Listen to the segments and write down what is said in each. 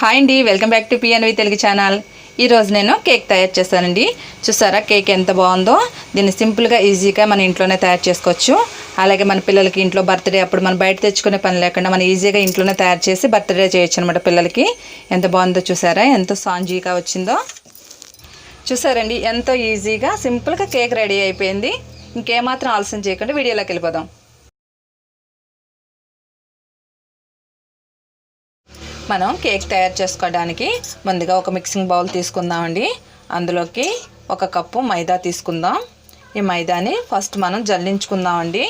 Hi అండి, welcome back to PNV Telugu channel. ఈరోజు నేను కేక్ తయారు చేశానండి. చూసారా కేక్ ఎంత బాగుందో. దీన్ని సింపుల్గా ఈజీగా మన ఇంట్లోనే తయారు చేసుకోవచ్చు. అలాగే మన పిల్లలకి ఇంట్లో బర్త్డే అప్పుడు మనం బయట తెచ్చుకునే పని లేకుండా మనం ఈజీగా ఇంట్లోనే తయారు చేసి బర్త్డే చేయొచ్చు అనమాట పిల్లలకి. ఎంత బాగుందో చూసారా, ఎంత సాంజీగా వచ్చిందో చూసారండి. ఎంతో ఈజీగా సింపుల్గా కేక్ రెడీ అయిపోయింది. ఇంకేమాత్రం ఆలస్యం చేయకుండా వీడియోలోకి వెళ్ళిపోదాం. మనం కేక్ తయారు చేసుకోవడానికి ముందుగా ఒక మిక్సింగ్ బౌల్ తీసుకుందామండి. అందులోకి 1 కప్పు మైదా తీసుకుందాం. ఈ మైదాని ఫస్ట్ మనం జల్లించుకుందామండి.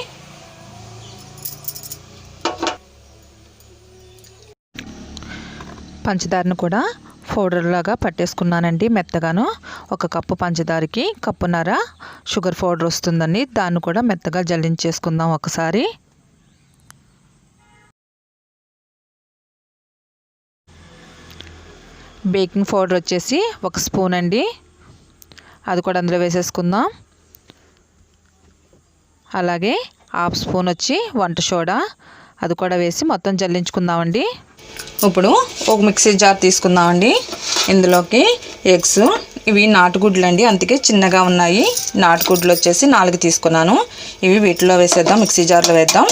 పంచదారను కూడా పౌడర్ లాగా పట్టేసుకున్నానండి మెత్తగాను. 1 కప్పు పంచదారకి కప్పున్నర షుగర్ పౌడర్ వస్తుందండి. దాన్ని కూడా మెత్తగా జల్లించేసుకుందాం ఒకసారి. బేకింగ్ పౌడర్ వచ్చేసి 1 స్పూన్ అండి, అది కూడా అందులో వేసేసుకుందాం. అలాగే 1/2 స్పూన్ వచ్చి వంట సోడా, అది కూడా వేసి మొత్తం జల్లించుకుందామండి. ఇప్పుడు ఒక మిక్సీ జార్ తీసుకుందామండి. ఇందులోకి ఎగ్స్, ఇవి నాటుగుడ్లు అండి, అందుకే చిన్నగా ఉన్నాయి. నాటుగుడ్లు వచ్చేసి 4 తీసుకున్నాను. ఇవి వీటిలో వేసేద్దాం, మిక్సీ జార్లో వేద్దాం.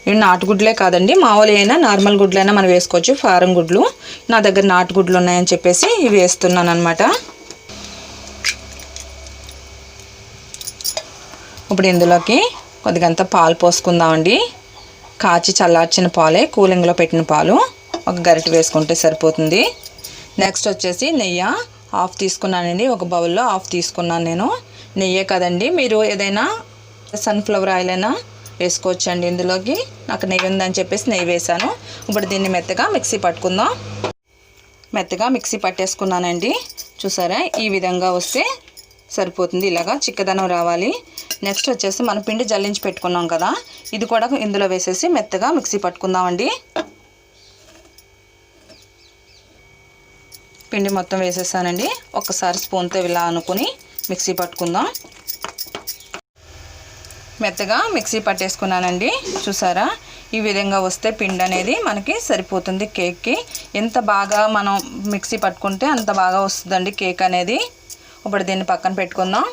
ఇవి నాటుగుడ్లే కాదండి, మామూలు అయినా నార్మల్ గుడ్లైనా మనం వేసుకోవచ్చు. ఫారం గుడ్లు, నా దగ్గర నాటుగుడ్లు ఉన్నాయని చెప్పేసి ఇవి వేస్తున్నాను అనమాట. ఇప్పుడు ఇందులోకి కొద్దిగంత పాలు పోసుకుందామండి. కాచి చల్లార్చిన పాలే, కూలింగ్లో పెట్టిన పాలు 1 గరిటె వేసుకుంటే సరిపోతుంది. నెక్స్ట్ వచ్చేసి నెయ్యి 1/2 తీసుకున్నానండి. ఒక బౌల్లో 1/2 తీసుకున్నాను నేను. నెయ్యే కదండి, మీరు ఏదైనా సన్ఫ్లవర్ ఆయిల్ అయినా వేసుకోవచ్చండి. ఇందులోకి నాకు నెయ్యి ఉందని చెప్పేసి నెయ్యి వేసాను. ఇప్పుడు దీన్ని మెత్తగా మిక్సీ పట్టుకుందాం. మెత్తగా మిక్సీ పట్టేసుకున్నానండి. చూసారా, ఈ విధంగా వస్తే సరిపోతుంది. ఇలాగా చిక్కదనం రావాలి. నెక్స్ట్ వచ్చేసి మనం పిండి జల్లించి పెట్టుకున్నాం కదా, ఇది కూడా ఇందులో వేసేసి మెత్తగా మిక్సీ పట్టుకుందామండి. పిండి మొత్తం వేసేసానండి. ఒకసారి స్పూన్తో ఇలా అనుకుని మిక్సీ పట్టుకుందాం. మెత్తగా మిక్సీ పట్టేసుకున్నానండి. చూసారా, ఈ విధంగా వస్తే పిండి అనేది మనకి సరిపోతుంది కేక్కి. ఎంత బాగా మనం మిక్సీ పట్టుకుంటే అంత బాగా వస్తుందండి కేక్ అనేది. ఇప్పుడు దీన్ని పక్కన పెట్టుకుందాం.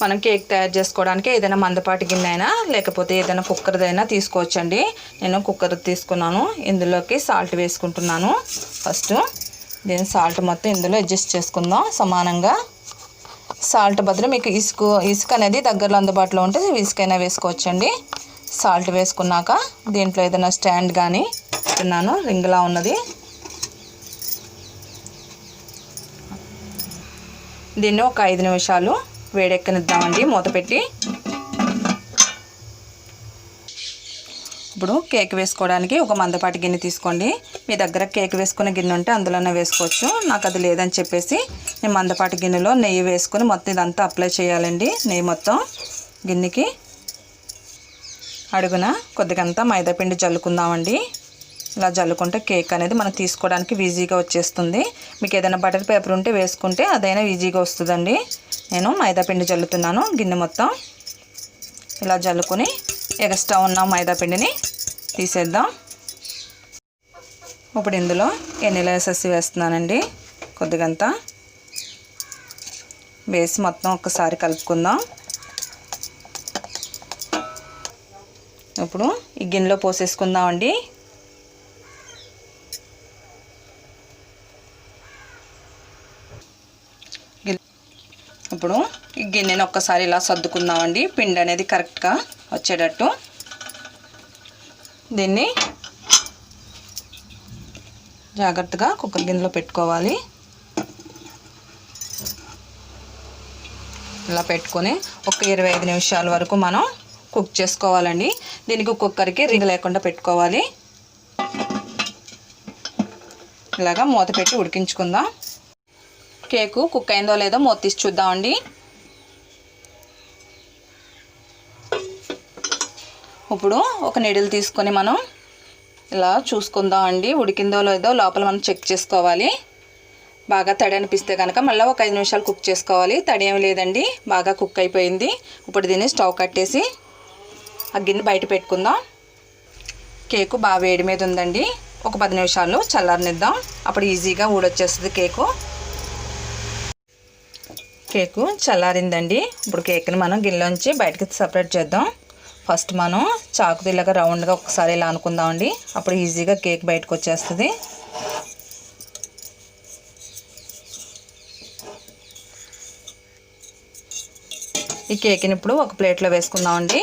మనం కేక్ తయారు చేసుకోవడానికి ఏదైనా మందపాటి గిన్నె అయినా లేకపోతే ఏదైనా కుక్కర్దైనా తీసుకోవచ్చండి. నేను కుక్కర్ తీసుకున్నాను. ఇందులోకి సాల్ట్ వేసుకుంటున్నాను. ఫస్ట్ దీని సాల్ట్ మొత్తం ఇందులో అడ్జస్ట్ చేసుకుందాం సమానంగా. సాల్ట్ బదులు మీకు ఇసుక అనేది దగ్గరలో అందుబాటులో ఉంటే ఇసుకైనా వేసుకోవచ్చండి. సాల్ట్ వేసుకున్నాక దీంట్లో ఏదైనా స్టాండ్ కానీ తిన్నాను, రింగ్లా ఉన్నది. దీన్ని ఒక 5 నిమిషాలు వేడెక్కనిద్దామండి మూత పెట్టి. ఇప్పుడు కేక్ వేసుకోవడానికి ఒక మందపాటి గిన్నె తీసుకోండి. మీ దగ్గర కేక్ వేసుకునే గిన్నె ఉంటే అందులోనే వేసుకోవచ్చు. నాకు అది లేదని చెప్పేసి నేను మందపాటి గిన్నెలో నెయ్యి వేసుకొని మొత్తం ఇదంతా అప్లై చేయాలండి. నెయ్యి మొత్తం గిన్నెకి అడుగున కొద్దిగంతా మైదాపిండి జల్లుకుందామండి. ఇలా జల్లుకుంటే కేక్ అనేది మనం తీసుకోవడానికి ఈజీగా వచ్చేస్తుంది. మీకు ఏదైనా బటర్ పేపర్ ఉంటే వేసుకుంటే అదైనా ఈజీగా వస్తుందండి. నేను మైదాపిండి జల్లుతున్నాను. గిన్నె మొత్తం ఇలా జల్లుకొని ఎక్స్ట్రా ఉన్న మైదాపిండిని తీసేద్దాం. ఇప్పుడు ఇందులో వెనిలా ఎసెన్స్ వేస్తున్నానండి. కొద్దిగంతా వేసి మొత్తం ఒక్కసారి కలుపుకుందాం. ఇప్పుడు ఈ గిన్నెలో పోసేసుకుందామండి. ఇప్పుడు ఈ గిన్నెని ఒక్కసారి ఇలా సర్దుకుందామండి, పిండి అనేది కరెక్ట్గా వచ్చేటట్టు. దీన్ని జాగ్రత్తగా కుక్కర్ గిన్నెలో పెట్టుకోవాలి. ఇలా పెట్టుకొని ఒక 25 నిమిషాల వరకు మనం కుక్ చేసుకోవాలండి. దీనికి కుక్కర్కి రింగ్ లేకుండా పెట్టుకోవాలి. ఇలాగా మూత పెట్టి ఉడికించుకుందాం. కేకు కుక్ అయిందో లేదో మూత తీసి చూద్దామండి. ఇప్పుడు ఒక నీడిల్ తీసుకొని మనం ఇలా చూసుకుందామండి, ఉడికిందో లేదో లోపల మనం చెక్ చేసుకోవాలి. బాగా తడి అనిపిస్తే కనుక మళ్ళీ ఒక 5 నిమిషాలు కుక్ చేసుకోవాలి. తడి ఏమి లేదండి, బాగా కుక్ అయిపోయింది. ఇప్పుడు దీన్ని స్టవ్ కట్టేసి ఆ గిన్నె బయట పెట్టుకుందాం. కేకు బాగా వేడి మీద ఉందండి. ఒక 10 నిమిషాలు చల్లారనిద్దాం. అప్పుడు ఈజీగా ఊడొచ్చేస్తుంది కేకు. కేకు చల్లారిందండి. ఇప్పుడు కేక్ని మనం గిన్నెలోంచి బయటకి సపరేట్ చేద్దాం. ఫస్ట్ మనం చాకుతో ఇలాగా రౌండ్గా ఒకసారి ఇలా అనుకుందామండి. అప్పుడు ఈజీగా కేక్ బయటకు వచ్చేస్తుంది. ఈ కేక్ని ఇప్పుడు ఒక ప్లేట్లో వేసుకుందామండి.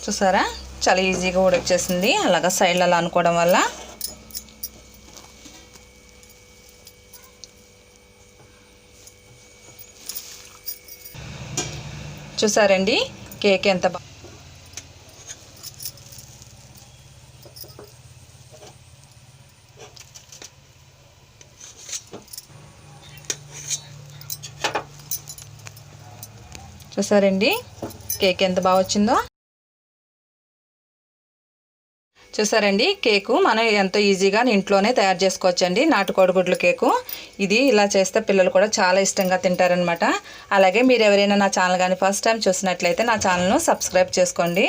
చూసారా, చాలా ఈజీగా ఊడొచ్చేసింది అలాగా సైడ్లో అలా అనుకోవడం వల్ల. చూసారండి కేక్ ఎంత చూసారండి కేక్ ఎంత బాగా వచ్చిందో. చూసారండి కేకు మనం ఎంతో ఈజీగా ఇంట్లోనే తయారు చేసుకోవచ్చండి. నాటు కోడిగుడ్ల కేకు. ఇది ఇలా చేస్తే పిల్లలు కూడా చాలా ఇష్టంగా తింటారనమాట. అలాగే మీరు ఎవరైనా నా ఛానల్ కానీ ఫస్ట్ టైం చూసినట్లయితే నా ఛానల్ను సబ్స్క్రైబ్ చేసుకోండి.